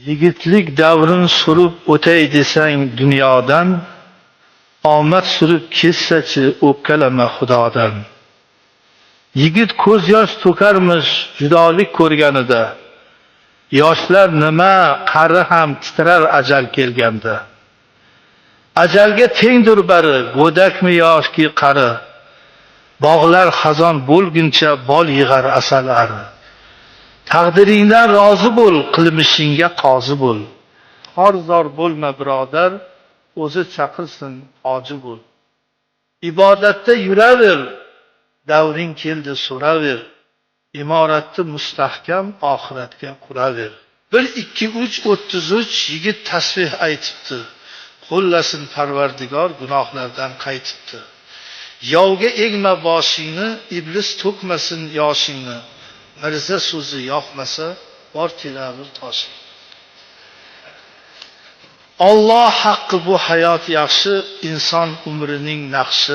Yigitlik davrin surib o'tay desang dunyodan, omad surib ketsachi o'pkalama Xudodan. Yigit ko'z yosh to'karmish judolik ko'rganida, yoshlar nima, qari ham titrar ajal kelganda. Ajalga tengdir bari, go'dakmi yoki qari, bog'lar xazon bo'lguncha bol yig'ar asalari. Taqdiringdan rozi bo'l, qilmishingga qozi bo'l. Xor-zor bo'lma birodar, o'zi chaqirsin hoji bo'l. Ibodatda yuraver, davring keldi so'raver. Imoratni mustahkam oxiratga quraver. 1 2 3 33 yigit tasbih aytibdi. Qo'llasin Parvardigor gunohlardan qaytibdi. Yovga egma boshingni, iblis to'kmasin yoshingni. Mirza so'zi yoqmasa, bor kelavir toshing. Alloh haqqi bu hayot yaxshi, inson umrining naqshi.